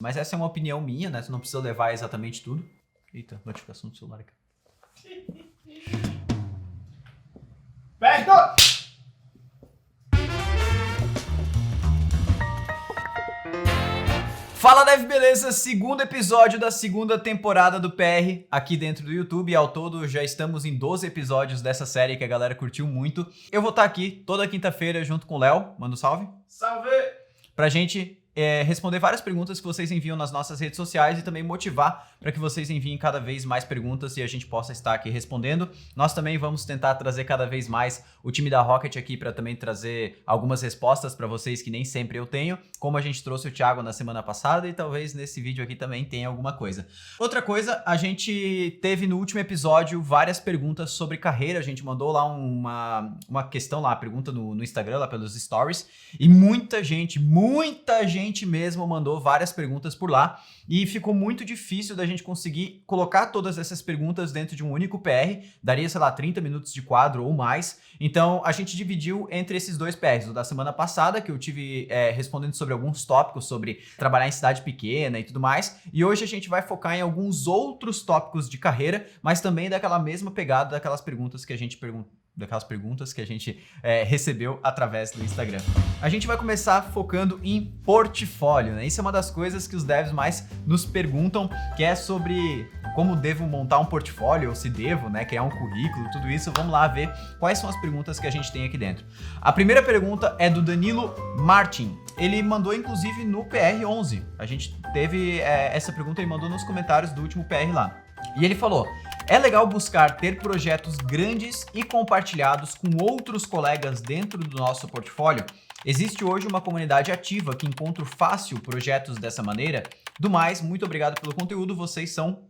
Mas essa é uma opinião minha, né? Tu não precisa levar exatamente tudo. Eita, notificação do celular aqui. Perto! Fala, Dev, beleza? Segundo episódio da segunda temporada do PR aqui dentro do YouTube. E ao todo já estamos em 12 episódios dessa série que a galera curtiu muito. Eu vou estar aqui toda quinta-feira junto com o Léo. Manda um salve. Salve! Pra gente responder várias perguntas que vocês enviam nas nossas redes sociais e também motivar para que vocês enviem cada vez mais perguntas e a gente possa estar aqui respondendo. Nós também vamos tentar trazer cada vez mais o time da Rocket aqui para também trazer algumas respostas para vocês que nem sempre eu tenho, como a gente trouxe o Thiago na semana passada e talvez nesse vídeo aqui também tenha alguma coisa. Outra coisa, a gente teve no último episódio várias perguntas sobre carreira, a gente mandou lá uma questão lá, a pergunta no Instagram, lá pelos stories, e muita gente mesmo mandou várias perguntas por lá e ficou muito difícil da gente conseguir colocar todas essas perguntas dentro de um único PR, daria, sei lá, 30 minutos de quadro ou mais, então a gente dividiu entre esses dois PRs, o da semana passada, que eu tive respondendo sobre alguns tópicos, sobre trabalhar em cidade pequena e tudo mais, e hoje a gente vai focar em alguns outros tópicos de carreira, mas também daquela mesma pegada daquelas perguntas que a gente recebeu através do Instagram. A gente vai começar focando em portfólio, né? Isso é uma das coisas que os devs mais nos perguntam, que é sobre como devo montar um portfólio, ou se devo, né, criar um currículo, tudo isso. Vamos lá ver quais são as perguntas que a gente tem aqui dentro. A primeira pergunta é do Danilo Martin. Ele mandou, inclusive, no PR11. A gente teve essa pergunta e mandou nos comentários do último PR lá. E ele falou: é legal buscar ter projetos grandes e compartilhados com outros colegas dentro do nosso portfólio? Existe hoje uma comunidade ativa que encontra fácil projetos dessa maneira? Do mais, muito obrigado pelo conteúdo, vocês são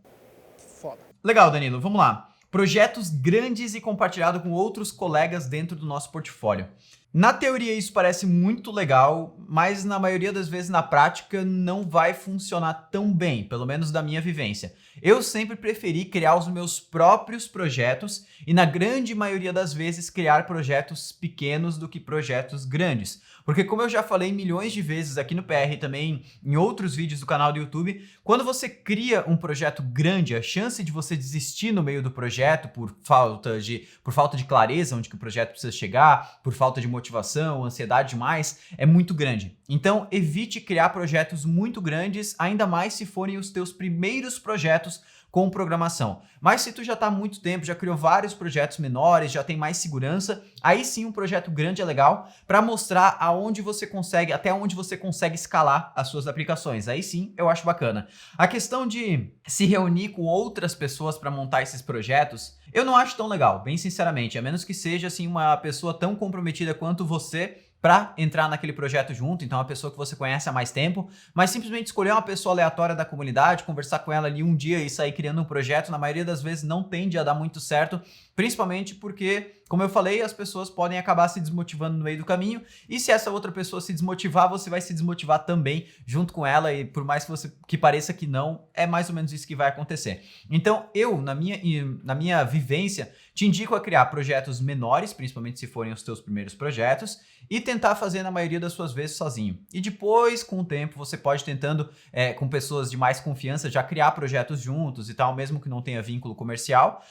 Foda. Legal, Danilo, vamos lá. Projetos grandes e compartilhado com outros colegas dentro do nosso portfólio. Na teoria isso parece muito legal, mas na maioria das vezes na prática não vai funcionar tão bem, pelo menos da minha vivência. Eu sempre preferi criar os meus próprios projetos e na grande maioria das vezes criar projetos pequenos do que projetos grandes. Porque como eu já falei milhões de vezes aqui no PR e também em outros vídeos do canal do YouTube, quando você cria um projeto grande, a chance de você desistir no meio do projeto por falta de clareza onde que o projeto precisa chegar, por falta de motivação, ansiedade demais, é muito grande. Então evite criar projetos muito grandes, ainda mais se forem os teus primeiros projetos com programação. Mas se tu já está há muito tempo, já criou vários projetos menores, já tem mais segurança, aí sim um projeto grande é legal para mostrar até onde você consegue escalar as suas aplicações. Aí sim eu acho bacana. A questão de se reunir com outras pessoas para montar esses projetos, eu não acho tão legal, bem sinceramente, a menos que seja assim uma pessoa tão comprometida quanto você para entrar naquele projeto junto, então uma pessoa que você conhece há mais tempo, mas simplesmente escolher uma pessoa aleatória da comunidade, conversar com ela ali um dia e sair criando um projeto, na maioria das vezes não tende a dar muito certo, principalmente porque, como eu falei, as pessoas podem acabar se desmotivando no meio do caminho, e se essa outra pessoa se desmotivar, você vai se desmotivar também junto com ela, e por mais que pareça que não, é mais ou menos isso que vai acontecer. Então eu, na minha vivência, te indico a criar projetos menores, principalmente se forem os teus primeiros projetos, e tentar fazer na maioria das suas vezes sozinho. E depois, com o tempo, você pode tentando, com pessoas de mais confiança, já criar projetos juntos e tal, mesmo que não tenha vínculo comercial,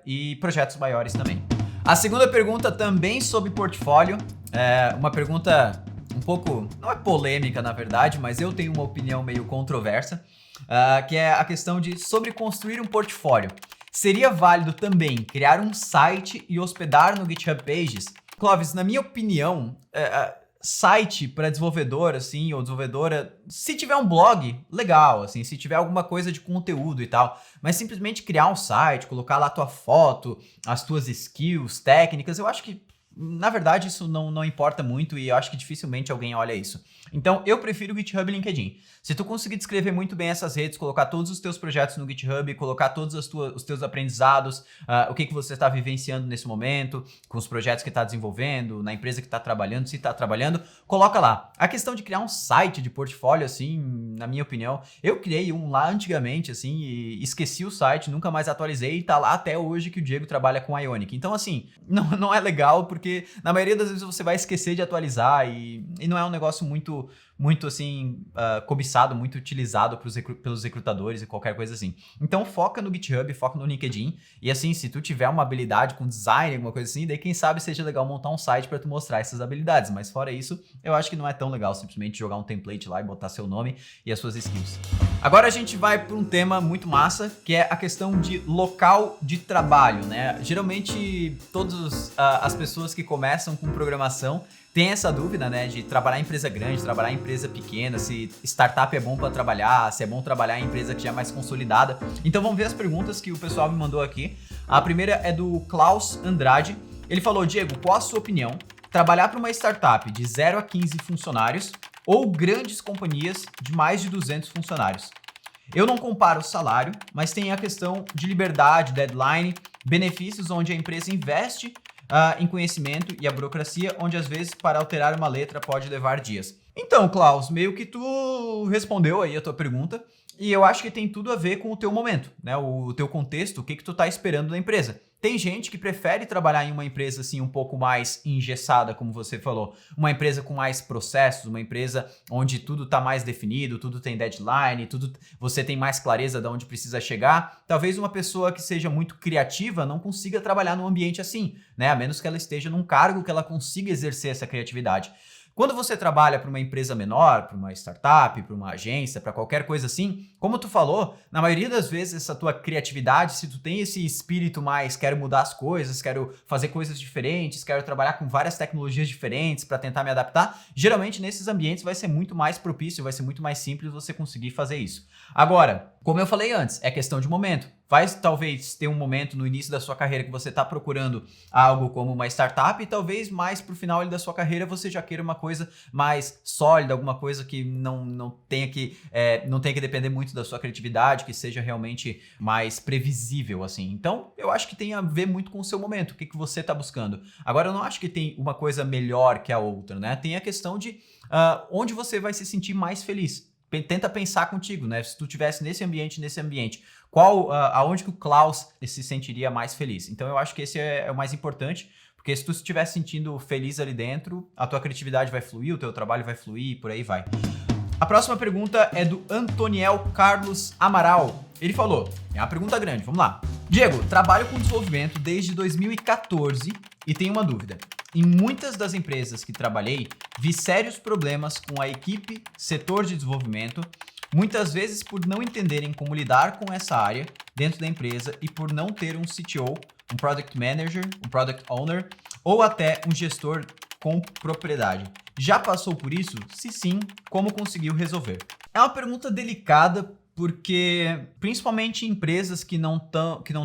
e projetos maiores também. A segunda pergunta também sobre portfólio, uma pergunta um pouco, não é polêmica na verdade, mas eu tenho uma opinião meio controversa, que é a questão de sobre construir um portfólio. Seria válido também criar um site e hospedar no GitHub Pages? Clóvis, na minha opinião, site para desenvolvedor, assim, ou desenvolvedora, se tiver um blog, legal, assim, se tiver alguma coisa de conteúdo e tal, mas simplesmente criar um site, colocar lá a tua foto, as tuas skills, técnicas, eu acho que, na verdade, isso não importa muito e eu acho que dificilmente alguém olha isso. Então, eu prefiro o GitHub e LinkedIn. Se tu conseguir descrever muito bem essas redes, colocar todos os teus projetos no GitHub, colocar todos os teus aprendizados, o que você está vivenciando nesse momento, com os projetos que está desenvolvendo, na empresa que está trabalhando, se está trabalhando, coloca lá. A questão de criar um site de portfólio, assim, na minha opinião, eu criei um lá antigamente, assim, e esqueci o site, nunca mais atualizei e tá lá até hoje que o Diego trabalha com Ionic. Então, assim, não é legal porque porque na maioria das vezes você vai esquecer de atualizar e não é um negócio muito assim, cobiçado, muito utilizado pelos recrutadores e qualquer coisa assim. Então foca no GitHub, foca no LinkedIn e assim, se tu tiver uma habilidade com design, alguma coisa assim, daí quem sabe seja legal montar um site para tu mostrar essas habilidades, mas fora isso, eu acho que não é tão legal simplesmente jogar um template lá e botar seu nome e as suas skills. Agora a gente vai para um tema muito massa, que é a questão de local de trabalho, né? Geralmente todas as pessoas que começam com programação tem essa dúvida, né, de trabalhar em empresa grande, trabalhar em empresa pequena, se startup é bom para trabalhar, se é bom trabalhar em empresa que já é mais consolidada. Então vamos ver as perguntas que o pessoal me mandou aqui. A primeira é do Klaus Andrade. Ele falou: Diego, qual a sua opinião? Trabalhar para uma startup de 0 a 15 funcionários ou grandes companhias de mais de 200 funcionários? Eu não comparo o salário, mas tem a questão de liberdade, deadline, benefícios onde a empresa investe em conhecimento e a burocracia, onde às vezes para alterar uma letra pode levar dias. Então, Klaus, meio que tu respondeu aí a tua pergunta e eu acho que tem tudo a ver com o teu momento, né? O teu contexto, o que tu tá esperando da empresa. Tem gente que prefere trabalhar em uma empresa assim um pouco mais engessada, como você falou, uma empresa com mais processos, uma empresa onde tudo está mais definido, tudo tem deadline, você tem mais clareza de onde precisa chegar. Talvez uma pessoa que seja muito criativa não consiga trabalhar num ambiente assim, né? A menos que ela esteja num cargo que ela consiga exercer essa criatividade. Quando você trabalha para uma empresa menor, para uma startup, para uma agência, para qualquer coisa assim, como tu falou, na maioria das vezes essa tua criatividade, se tu tem esse espírito mais quero mudar as coisas, quero fazer coisas diferentes, quero trabalhar com várias tecnologias diferentes para tentar me adaptar, geralmente nesses ambientes vai ser muito mais propício, vai ser muito mais simples você conseguir fazer isso. Agora, como eu falei antes, é questão de momento. Vai talvez ter um momento no início da sua carreira que você está procurando algo como uma startup e talvez mais para o final da sua carreira você já queira uma coisa mais sólida, alguma coisa que não tenha que depender muito da sua criatividade, que seja realmente mais previsível, assim. Então, eu acho que tem a ver muito com o seu momento, o que você está buscando. Agora, eu não acho que tem uma coisa melhor que a outra, né? Tem a questão de onde você vai se sentir mais feliz. Tenta pensar contigo, né? Se tu estivesse nesse ambiente, aonde que o Klaus se sentiria mais feliz? Então eu acho que esse é o mais importante, porque se tu estiver se sentindo feliz ali dentro, a tua criatividade vai fluir, o teu trabalho vai fluir e por aí vai. A próxima pergunta é do Antoniel Carlos Amaral. Ele falou, é uma pergunta grande, vamos lá. Diego, trabalho com desenvolvimento desde 2014 e tenho uma dúvida. Em muitas das empresas que trabalhei, vi sérios problemas com a equipe, setor de desenvolvimento, muitas vezes por não entenderem como lidar com essa área dentro da empresa e por não ter um CTO, um Product Manager, um Product Owner ou até um gestor com propriedade. Já passou por isso? Se sim, como conseguiu resolver? É uma pergunta delicada porque, principalmente em empresas que não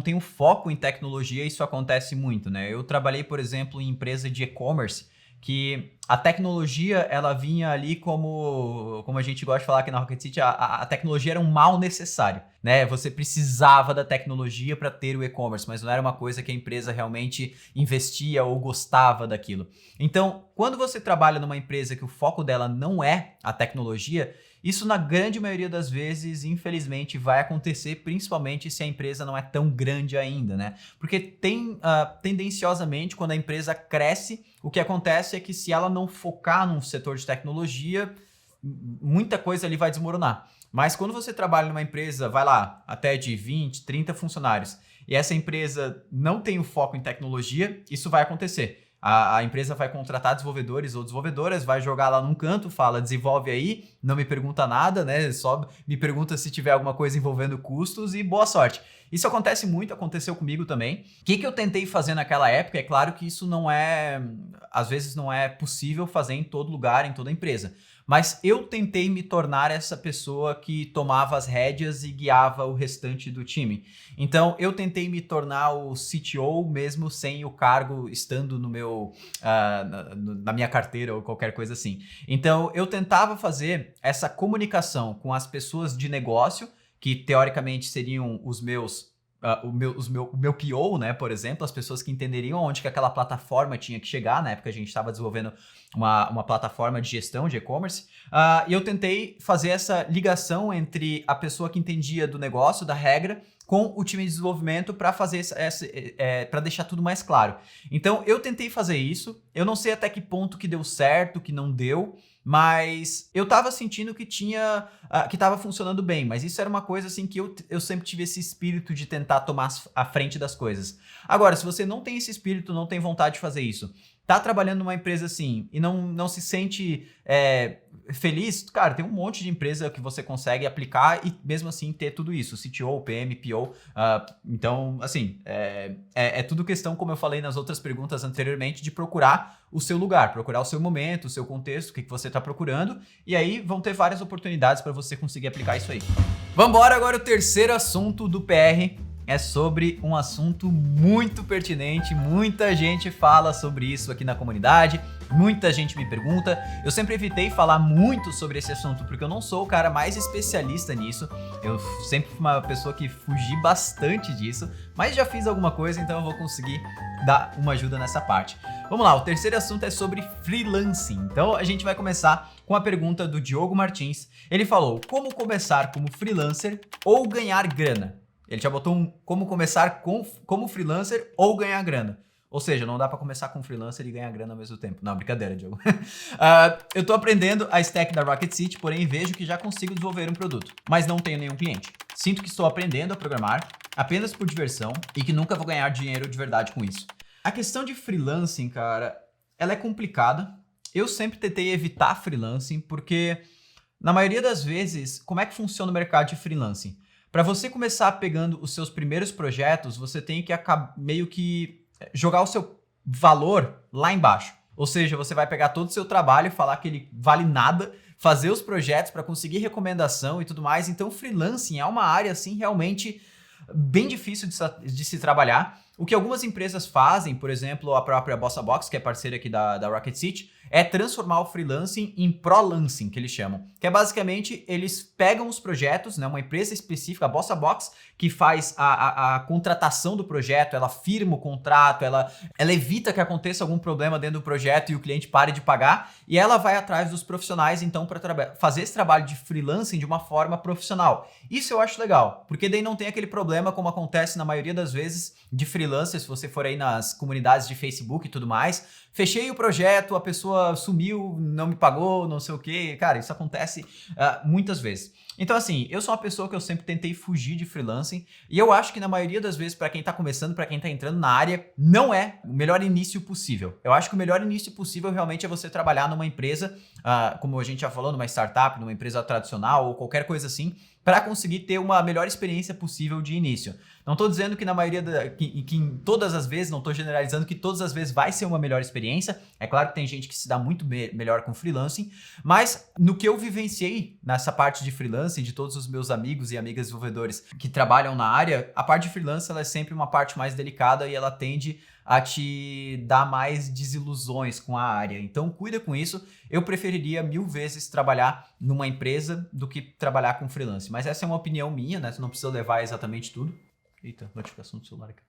têm um foco em tecnologia, isso acontece muito, né? Eu trabalhei, por exemplo, em empresa de e-commerce, que a tecnologia, ela vinha ali como a gente gosta de falar aqui na Rocket City, a tecnologia era um mal necessário, né? Você precisava da tecnologia para ter o e-commerce, mas não era uma coisa que a empresa realmente investia ou gostava daquilo. Então, quando você trabalha numa empresa que o foco dela não é a tecnologia, isso na grande maioria das vezes, infelizmente, vai acontecer, principalmente se a empresa não é tão grande ainda, né? Porque tendenciosamente, quando a empresa cresce, o que acontece é que se ela não focar num setor de tecnologia, muita coisa ali vai desmoronar. Mas quando você trabalha numa empresa, vai lá, até de 20, 30 funcionários, e essa empresa não tem o foco em tecnologia, isso vai acontecer. A empresa vai contratar desenvolvedores ou desenvolvedoras, vai jogar lá num canto, fala, desenvolve aí, não me pergunta nada, né? Só me pergunta se tiver alguma coisa envolvendo custos e boa sorte. Isso acontece muito, aconteceu comigo também. O que eu tentei fazer naquela época? É claro que isso às vezes não é possível fazer em todo lugar, em toda empresa. Mas eu tentei me tornar essa pessoa que tomava as rédeas e guiava o restante do time. Então, eu tentei me tornar o CTO mesmo sem o cargo estando na minha carteira ou qualquer coisa assim. Então, eu tentava fazer essa comunicação com as pessoas de negócio, que teoricamente seriam o meu PO, né, por exemplo, as pessoas que entenderiam onde que aquela plataforma tinha que chegar. Na época a gente estava desenvolvendo uma plataforma de gestão de e-commerce, E eu tentei fazer essa ligação entre a pessoa que entendia do negócio, da regra, com o time de desenvolvimento para fazer para deixar tudo mais claro. Então, eu tentei fazer isso. Eu não sei até que ponto que deu certo, que não deu, mas eu tava sentindo que que tava funcionando bem. Mas isso era uma coisa assim que eu sempre tive esse espírito de tentar tomar a frente das coisas. Agora, se você não tem esse espírito, não tem vontade de fazer isso, tá trabalhando numa empresa assim e não se sente feliz, cara, tem um monte de empresa que você consegue aplicar e mesmo assim ter tudo isso, CTO, PM, PO. Então, assim, é tudo questão, como eu falei nas outras perguntas anteriormente, de procurar o seu lugar, procurar o seu momento, o seu contexto, o que você está procurando, e aí vão ter várias oportunidades para você conseguir aplicar isso aí. Vambora, agora o terceiro assunto do PR é sobre um assunto muito pertinente, muita gente fala sobre isso aqui na comunidade, muita gente me pergunta. Eu sempre evitei falar muito sobre esse assunto porque eu não sou o cara mais especialista nisso, eu sempre fui uma pessoa que fugi bastante disso, mas já fiz alguma coisa, então eu vou conseguir dar uma ajuda nessa parte. Vamos lá, o terceiro assunto é sobre freelancing. Então a gente vai começar com a pergunta do Diogo Martins. Ele falou: como começar como freelancer ou ganhar grana? Ele já botou como começar como freelancer ou ganhar grana. Ou seja, não dá para começar com freelancer e ganhar grana ao mesmo tempo. Não, brincadeira, Diogo. Eu tô aprendendo a stack da Rocket City, porém vejo que já consigo desenvolver um produto, mas não tenho nenhum cliente. Sinto que estou aprendendo a programar apenas por diversão e que nunca vou ganhar dinheiro de verdade com isso. A questão de freelancing, cara, ela é complicada. Eu sempre tentei evitar freelancing porque, na maioria das vezes, como é que funciona o mercado de freelancing? Para você começar pegando os seus primeiros projetos, você tem que meio que jogar o seu valor lá embaixo. Ou seja, você vai pegar todo o seu trabalho, falar que ele vale nada, fazer os projetos para conseguir recomendação e tudo mais. Então, freelancing é uma área assim realmente bem difícil de se trabalhar. O que algumas empresas fazem, por exemplo, a própria BossaBox, que é parceira aqui da Rocket City, é transformar o freelancing em pro-lancing, que eles chamam. Que é basicamente, eles pegam os projetos, né, uma empresa específica, a BossaBox, que faz a contratação do projeto, ela firma o contrato, ela evita que aconteça algum problema dentro do projeto e o cliente pare de pagar, e ela vai atrás dos profissionais, então, para fazer esse trabalho de freelancing de uma forma profissional. Isso eu acho legal, porque daí não tem aquele problema, como acontece na maioria das vezes, de freelancers, se você for aí nas comunidades de Facebook e tudo mais, fechei o projeto, a pessoa sumiu, não me pagou, não sei o que. Cara, isso acontece muitas vezes. Então, assim, eu sou uma pessoa que eu sempre tentei fugir de freelancing e eu acho que na maioria das vezes, para quem tá começando, para quem tá entrando na área, não é o melhor início possível. Eu acho que o melhor início possível realmente é você trabalhar numa empresa, como a gente já falou, numa startup, numa empresa tradicional ou qualquer coisa assim, para conseguir ter uma melhor experiência possível de início. Não estou dizendo que na maioria, que em todas as vezes, não estou generalizando que todas as vezes vai ser uma melhor experiência. É claro que tem gente que se dá muito melhor com freelancing, mas no que eu vivenciei nessa parte de freelancing, de todos os meus amigos e amigas desenvolvedores que trabalham na área, a parte de freelancing ela é sempre uma parte mais delicada e ela tende a te dar mais desilusões com a área. Então, cuida com isso. Eu preferiria 1000 vezes trabalhar numa empresa do que trabalhar com freelance. Mas essa é uma opinião minha, né? Você não precisa levar exatamente tudo. Eita, notificação do celular aqui.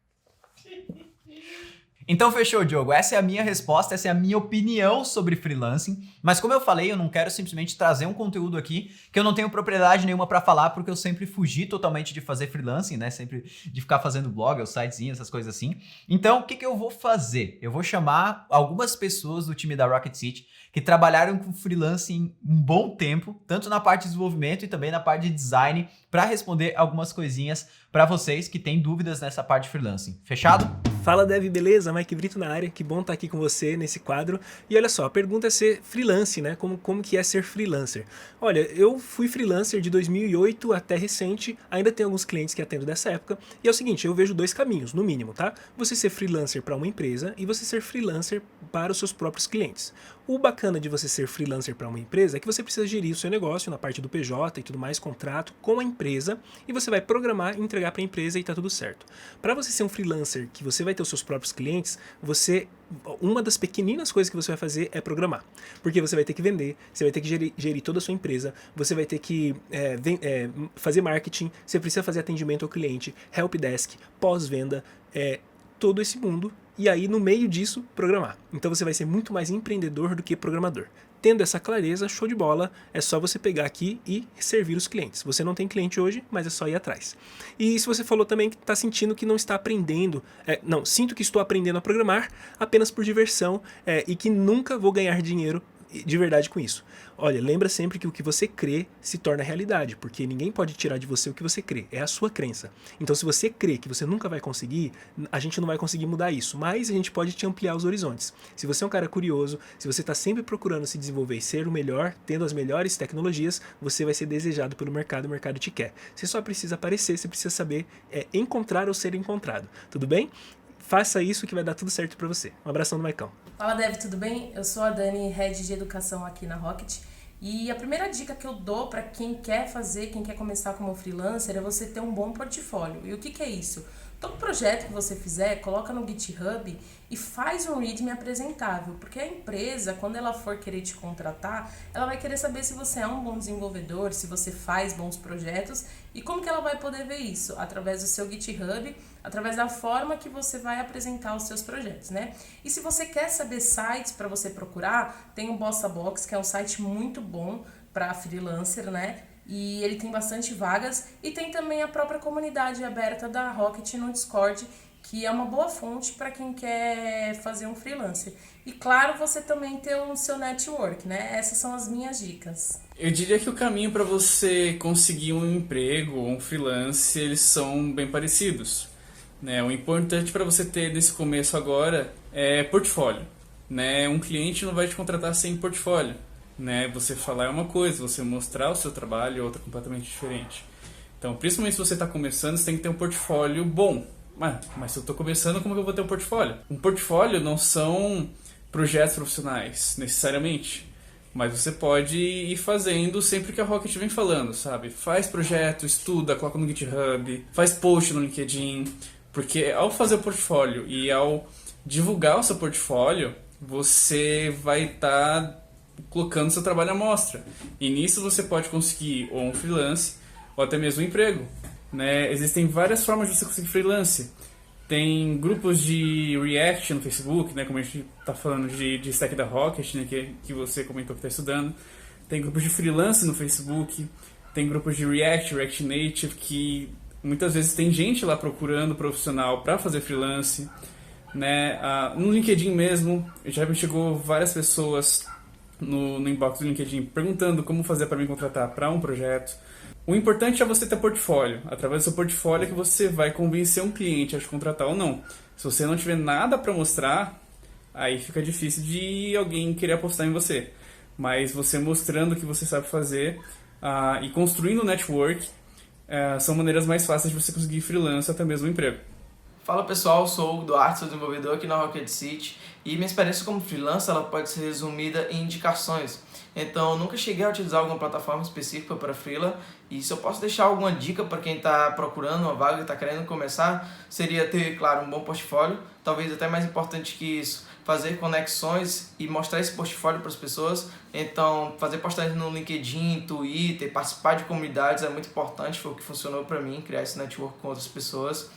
Então fechou, Diogo. Essa é a minha resposta, essa é a minha opinião sobre freelancing. Mas como eu falei, eu não quero simplesmente trazer um conteúdo aqui que eu não tenho propriedade nenhuma para falar, porque eu sempre fugi totalmente de fazer freelancing, né? Sempre de ficar fazendo blog, ou sitezinho, essas coisas assim. Então, o que eu vou fazer? Eu vou chamar algumas pessoas do time da Rocket City que trabalharam com freelancing um bom tempo, tanto na parte de desenvolvimento e também na parte de design, para responder algumas coisinhas para vocês que têm dúvidas nessa parte de freelancing. Fechado? Fala Dev, beleza? Mike Brito na área, que bom estar aqui com você nesse quadro. E olha só, a pergunta é ser freelance, né? Como que é ser freelancer? Olha, eu fui freelancer de 2008 até recente, ainda tenho alguns clientes que atendo dessa época, e é o seguinte, eu vejo 2 caminhos, no mínimo, tá? Você ser freelancer para uma empresa e você ser freelancer para os seus próprios clientes. O bacana de você ser freelancer para uma empresa é que você precisa gerir o seu negócio na parte do PJ e tudo mais, contrato com a empresa, e você vai programar e entregar para a empresa e tá tudo certo. Para você ser um freelancer que você vai ter os seus próprios clientes, uma das pequeninas coisas que você vai fazer é programar. Porque você vai ter que vender, você vai ter que gerir toda a sua empresa, você vai ter que fazer marketing, você precisa fazer atendimento ao cliente, helpdesk, pós-venda, todo esse mundo e aí no meio disso programar. Então você vai ser muito mais empreendedor do que programador. Tendo essa clareza, show de bola, é só você pegar aqui e servir os clientes. Você não tem cliente hoje, mas é só ir atrás. E se você falou também que está sentindo que não está aprendendo, sinto que estou aprendendo a programar apenas por diversão e que nunca vou ganhar dinheiro de verdade com isso. Olha, lembra sempre que o que você crê se torna realidade, porque ninguém pode tirar de você o que você crê, é a sua crença. Então se você crê que você nunca vai conseguir, a gente não vai conseguir mudar isso, mas a gente pode te ampliar os horizontes. Se você é um cara curioso, se você está sempre procurando se desenvolver e ser o melhor, tendo as melhores tecnologias, você vai ser desejado pelo mercado, o mercado te quer. Você só precisa aparecer, você precisa saber encontrar ou ser encontrado, tudo bem? Faça isso que vai dar tudo certo pra você. Um abração do Maicão. Fala, Dev, tudo bem? Eu sou a Dani, Head de Educação aqui na Rocket. E a primeira dica que eu dou para quem quer começar como freelancer é você ter um bom portfólio. E o que é isso? Todo projeto que você fizer, coloca no GitHub e faz um README apresentável, porque a empresa, quando ela for querer te contratar, ela vai querer saber se você é um bom desenvolvedor, se você faz bons projetos e como que ela vai poder ver isso? Através do seu GitHub, através da forma que você vai apresentar os seus projetos, né? E se você quer saber sites para você procurar, tem o BossaBox, que é um site muito bom para freelancer, né? E ele tem bastante vagas e tem também a própria comunidade aberta da Rocket no Discord, que é uma boa fonte para quem quer fazer um freelancer. E claro, você também ter o seu network, né? Essas são as minhas dicas. Eu diria que o caminho para você conseguir um emprego ou um freelance, eles são bem parecidos, né? O importante para você ter nesse começo agora é portfólio, né? Um cliente não vai te contratar sem portfólio. Né? Você falar é uma coisa, você mostrar o seu trabalho é outra completamente diferente. Então, principalmente se você está começando, você tem que ter um portfólio bom. Mas se eu estou começando, como que eu vou ter um portfólio? Um portfólio não são projetos profissionais, necessariamente. Mas você pode ir fazendo sempre que a Rocket vem falando, sabe? Faz projeto, estuda, coloca no GitHub, faz post no LinkedIn. Porque ao fazer o portfólio e ao divulgar o seu portfólio, você vai estar colocando seu trabalho à mostra. E nisso você pode conseguir ou um freelance ou até mesmo um emprego, né? Existem várias formas de você conseguir freelance. Tem grupos de React no Facebook, né? Como a gente está falando de stack da Rocket, né? que você comentou que está estudando. Tem grupos de freelance no Facebook. Tem grupos de React Native, que muitas vezes tem gente lá procurando profissional para fazer freelance, né? No LinkedIn mesmo, já me chegou várias pessoas no inbox do LinkedIn perguntando como fazer para me contratar para um projeto. O importante é você ter portfólio. Através do seu portfólio é que você vai convencer um cliente a te contratar ou não. Se você não tiver nada para mostrar, aí fica difícil de alguém querer apostar em você. Mas você mostrando o que você sabe fazer e construindo um network são maneiras mais fáceis de você conseguir freelance até mesmo um emprego. Fala pessoal, sou o Duarte, sou desenvolvedor aqui na Rocket City e minha experiência como freelancer ela pode ser resumida em indicações. Então, nunca cheguei a utilizar alguma plataforma específica para freela e se eu posso deixar alguma dica para quem está procurando uma vaga e está querendo começar, seria ter, claro, um bom portfólio, talvez até mais importante que isso, fazer conexões e mostrar esse portfólio para as pessoas. Então, fazer postagens no LinkedIn, Twitter, participar de comunidades é muito importante, foi o que funcionou para mim, criar esse network com outras pessoas.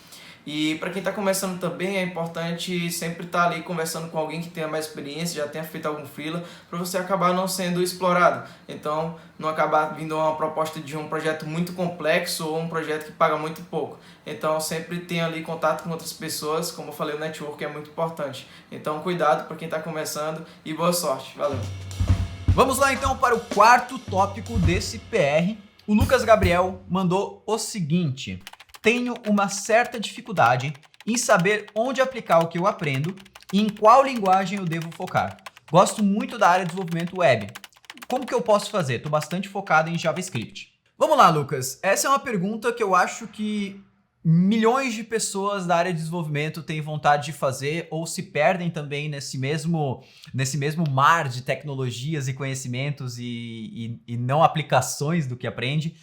E para quem está começando também é importante sempre estar ali conversando com alguém que tenha mais experiência, já tenha feito algum freela, para você acabar não sendo explorado. Então, não acabar vindo uma proposta de um projeto muito complexo ou um projeto que paga muito pouco. Então, sempre tenha ali contato com outras pessoas, como eu falei, o network é muito importante. Então, cuidado para quem está começando e boa sorte. Valeu! Vamos lá então para o quarto tópico desse PR. O Lucas Gabriel mandou o seguinte: tenho uma certa dificuldade em saber onde aplicar o que eu aprendo e em qual linguagem eu devo focar. Gosto muito da área de desenvolvimento web. Como que eu posso fazer? Estou bastante focado em JavaScript. Vamos lá, Lucas. Essa é uma pergunta que eu acho que milhões de pessoas da área de desenvolvimento têm vontade de fazer ou se perdem também nesse mesmo mar de tecnologias e conhecimentos e não aplicações do que aprende.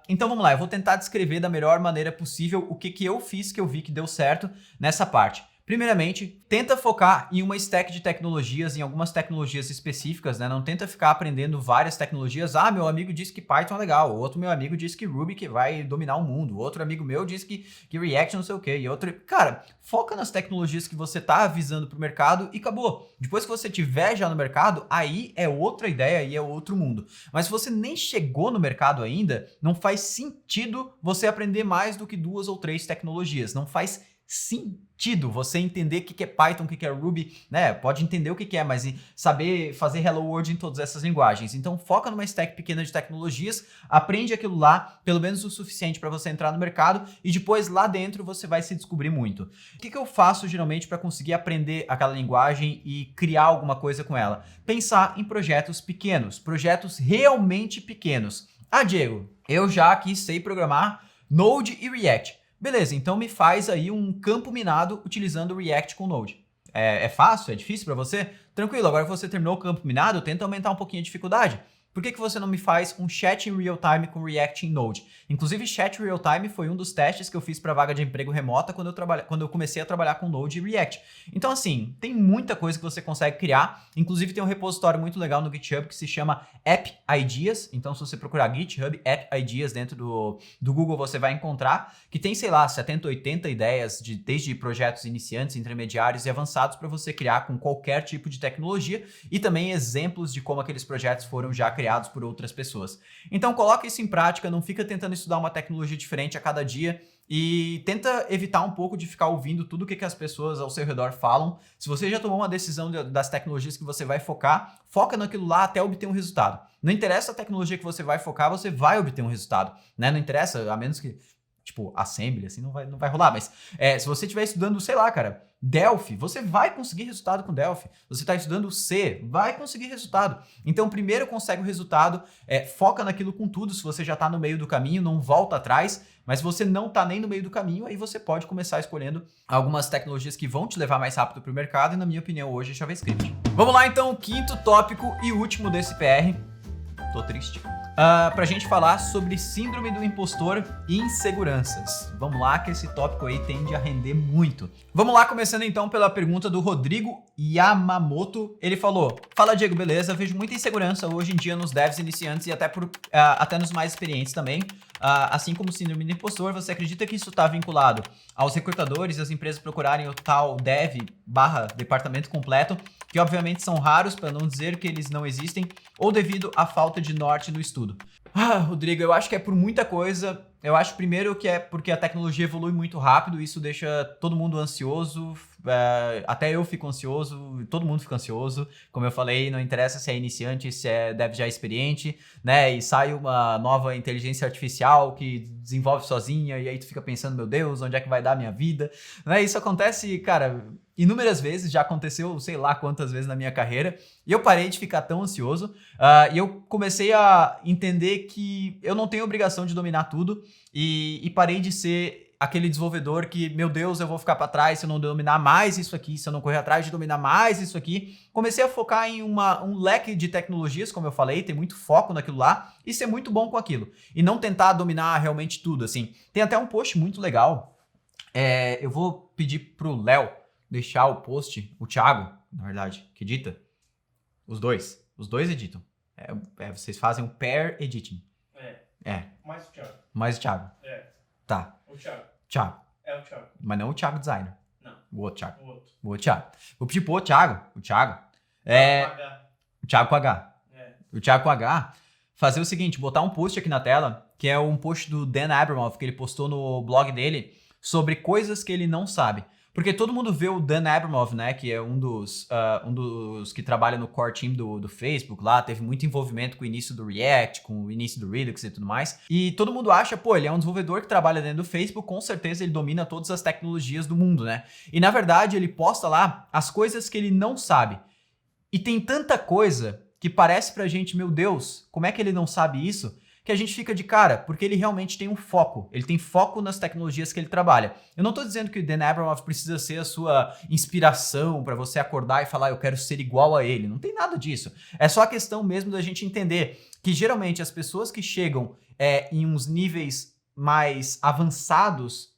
Então vamos lá, eu vou tentar descrever da melhor maneira possível o que eu fiz, que eu vi que deu certo nessa parte. Primeiramente, tenta focar em uma stack de tecnologias, em algumas tecnologias específicas, né? Não tenta ficar aprendendo várias tecnologias. Ah, meu amigo disse que Python é legal, o outro meu amigo disse que Ruby que vai dominar o mundo, outro amigo meu disse que React não sei o quê, e outro... Cara, foca nas tecnologias que você tá avisando pro mercado e acabou. Depois que você tiver já no mercado, aí é outra ideia, aí é outro mundo. Mas se você nem chegou no mercado ainda, não faz sentido você aprender mais do que 2 ou 3 tecnologias. Não faz sentido você entender o que é Python, o que é Ruby, né? Pode entender o que é, mas saber fazer Hello World em todas essas linguagens. Então foca numa stack pequena de tecnologias, aprende aquilo lá, pelo menos o suficiente para você entrar no mercado e depois lá dentro você vai se descobrir muito. O que eu faço geralmente para conseguir aprender aquela linguagem e criar alguma coisa com ela? Pensar em projetos pequenos, projetos realmente pequenos. Ah, Diego, eu já aqui sei programar Node e React. Beleza, então me faz aí um campo minado utilizando o React com Node. É fácil? É difícil para você? Tranquilo, agora que você terminou o campo minado, tenta aumentar um pouquinho a dificuldade. Por que você não me faz um chat em real time com React em Node? Inclusive, chat real time foi um dos testes que eu fiz para vaga de emprego remota quando eu comecei a trabalhar com Node e React. Então, assim, tem muita coisa que você consegue criar. Inclusive, tem um repositório muito legal no GitHub que se chama App Ideas. Então, se você procurar GitHub App Ideas dentro do Google, você vai encontrar que tem, sei lá, 70, 80 ideias desde projetos iniciantes, intermediários e avançados para você criar com qualquer tipo de tecnologia e também exemplos de como aqueles projetos foram já criados por outras pessoas. Então, coloca isso em prática, não fica tentando estudar uma tecnologia diferente a cada dia e tenta evitar um pouco de ficar ouvindo tudo o que as pessoas ao seu redor falam. Se você já tomou uma decisão das tecnologias que você vai focar, foca naquilo lá até obter um resultado. Não interessa a tecnologia que você vai focar, você vai obter um resultado, né? Não interessa, a menos que, tipo, Assembly, assim, não vai rolar, mas se você estiver estudando, sei lá, cara, Delphi, você vai conseguir resultado com Delphi. Você está estudando C, vai conseguir resultado. Então, primeiro consegue o resultado, foca naquilo com tudo. Se você já está no meio do caminho, não volta atrás. Mas se você não está nem no meio do caminho, aí você pode começar escolhendo algumas tecnologias que vão te levar mais rápido para o mercado. E, na minha opinião, hoje é JavaScript. Vamos lá, então, quinto tópico e último desse PR. Tô triste. Pra gente falar sobre síndrome do impostor e inseguranças. Vamos lá, que esse tópico aí tende a render muito. Vamos lá, começando então pela pergunta do Rodrigo Yamamoto. Ele falou: fala, Diego, beleza? Vejo muita insegurança hoje em dia nos devs iniciantes e até nos mais experientes também. Assim como síndrome do impostor, você acredita que isso está vinculado aos recrutadores e as empresas procurarem o tal dev/departamento completo, que obviamente são raros, para não dizer que eles não existem, ou devido à falta de norte no estudo? Rodrigo, eu acho que é por muita coisa. Eu acho primeiro que é porque a tecnologia evolui muito rápido, isso deixa todo mundo ansioso, até eu fico ansioso, todo mundo fica ansioso. Como eu falei, não interessa se é iniciante, se é dev já experiente, né? E sai uma nova inteligência artificial que desenvolve sozinha e aí tu fica pensando, meu Deus, onde é que vai dar a minha vida? Né? Isso acontece, cara, inúmeras vezes, já aconteceu sei lá quantas vezes na minha carreira, e eu parei de ficar tão ansioso, e eu comecei a entender que eu não tenho obrigação de dominar tudo, e parei de ser aquele desenvolvedor que, meu Deus, eu vou ficar para trás se eu não dominar mais isso aqui, se eu não correr atrás de dominar mais isso aqui. Comecei a focar em um leque de tecnologias, como eu falei, ter muito foco naquilo lá e ser muito bom com aquilo, e não tentar dominar realmente tudo, assim. Tem até um post muito legal, eu vou pedir pro Léo deixar o post, o Thiago, na verdade, que edita. Os dois editam. Vocês fazem um pair editing. Mais o Thiago. Mais o Thiago. Tá. O Thiago. Thiago. É o Thiago. Mas não o Thiago designer. Não. O outro Thiago. O outro. O outro Thiago. Vou pedir pro Thiago. O Thiago. O Thiago com H. O Thiago com H. Fazer o seguinte, botar um post aqui na tela, que é um post do Dan Abramov, que ele postou no blog dele, sobre coisas que ele não sabe. Porque todo mundo vê o Dan Abramov, né, que é um dos que trabalha no core team do Facebook lá, teve muito envolvimento com o início do React, com o início do Redux e tudo mais. E todo mundo acha, pô, ele é um desenvolvedor que trabalha dentro do Facebook, com certeza ele domina todas as tecnologias do mundo, né? E na verdade ele posta lá as coisas que ele não sabe. E tem tanta coisa que parece pra gente, meu Deus, como é que ele não sabe isso? Que a gente fica de cara, porque ele realmente tem um foco. Ele tem foco nas tecnologias que ele trabalha. Eu não estou dizendo que o Dan Abramov precisa ser a sua inspiração para você acordar e falar, eu quero ser igual a ele. Não tem nada disso. É só a questão mesmo da gente entender que geralmente as pessoas que chegam em uns níveis mais avançados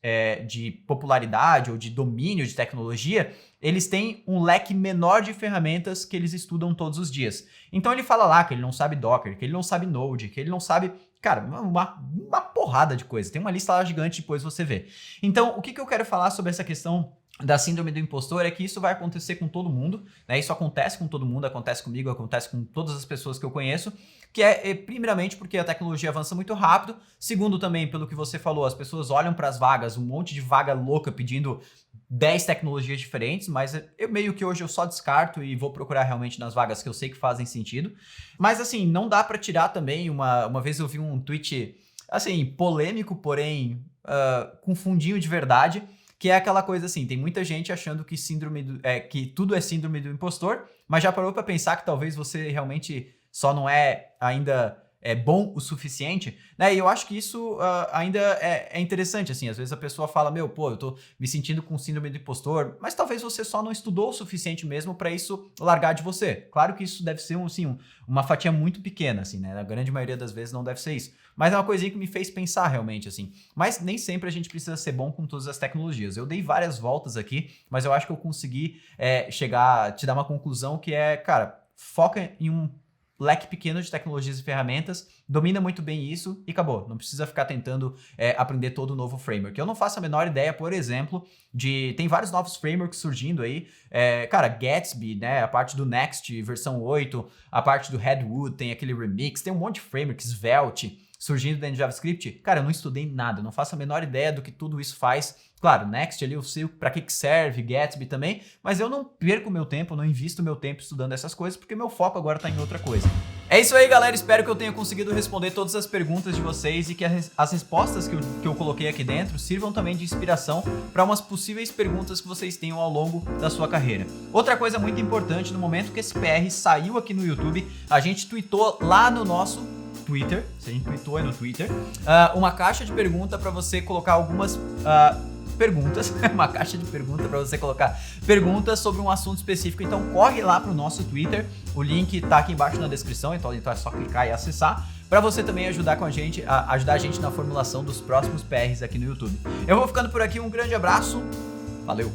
de popularidade ou de domínio de tecnologia, eles têm um leque menor de ferramentas que eles estudam todos os dias. Então ele fala lá que ele não sabe Docker, que ele não sabe Node, que ele não sabe, cara, uma porrada de coisa. Tem uma lista lá gigante, depois você vê. Então, o que eu quero falar sobre essa questão da síndrome do impostor é que isso vai acontecer com todo mundo, né? Isso acontece com todo mundo, acontece comigo, acontece com todas as pessoas que eu conheço, que primeiramente porque a tecnologia avança muito rápido, segundo também, pelo que você falou, as pessoas olham para as vagas, um monte de vaga louca pedindo 10 tecnologias diferentes, mas eu meio que hoje eu só descarto e vou procurar realmente nas vagas que eu sei que fazem sentido. Mas assim, não dá para tirar também, uma vez eu vi um tweet, assim, polêmico, porém com fundinho de verdade, que é aquela coisa assim, tem muita gente achando que que tudo é síndrome do impostor, mas já parou para pensar que talvez você realmente só não é ainda bom o suficiente, né? E eu acho que isso ainda é interessante, assim, às vezes a pessoa fala, eu tô me sentindo com síndrome do impostor, mas talvez você só não estudou o suficiente mesmo para isso largar de você. Claro que isso deve ser uma fatia muito pequena, assim, né? Na grande maioria das vezes não deve ser isso. Mas é uma coisinha que me fez pensar realmente, assim. Mas nem sempre a gente precisa ser bom com todas as tecnologias. Eu dei várias voltas aqui, mas eu acho que eu consegui te dar uma conclusão que cara, foca em um leque pequeno de tecnologias e ferramentas, domina muito bem isso e acabou. Não precisa ficar tentando aprender todo o novo framework. Eu não faço a menor ideia, por exemplo, tem vários novos frameworks surgindo aí. Cara, Gatsby, né? A parte do Next, versão 8, a parte do Redwood, tem aquele Remix, tem um monte de frameworks, Svelte, surgindo dentro de JavaScript. Cara, eu não estudei nada, não faço a menor ideia do que tudo isso faz. Claro, Next ali eu sei para que serve, Gatsby também, mas eu não perco meu tempo, não invisto meu tempo estudando essas coisas, porque meu foco agora tá em outra coisa. É isso aí, galera. Espero que eu tenha conseguido responder todas as perguntas de vocês e que as respostas que eu coloquei aqui dentro sirvam também de inspiração para umas possíveis perguntas que vocês tenham ao longo da sua carreira. Outra coisa muito importante, no momento que esse PR saiu aqui no YouTube, a gente tweetou lá no nosso Twitter, se a gente tweetou aí no Twitter, uma caixa de pergunta para você colocar algumas perguntas, uma caixa de pergunta para você colocar perguntas sobre um assunto específico. Então corre lá pro nosso Twitter, o link tá aqui embaixo na descrição, então é só clicar e acessar, para você também ajudar a gente na formulação dos próximos PRs aqui no YouTube. Eu vou ficando por aqui, um grande abraço, valeu!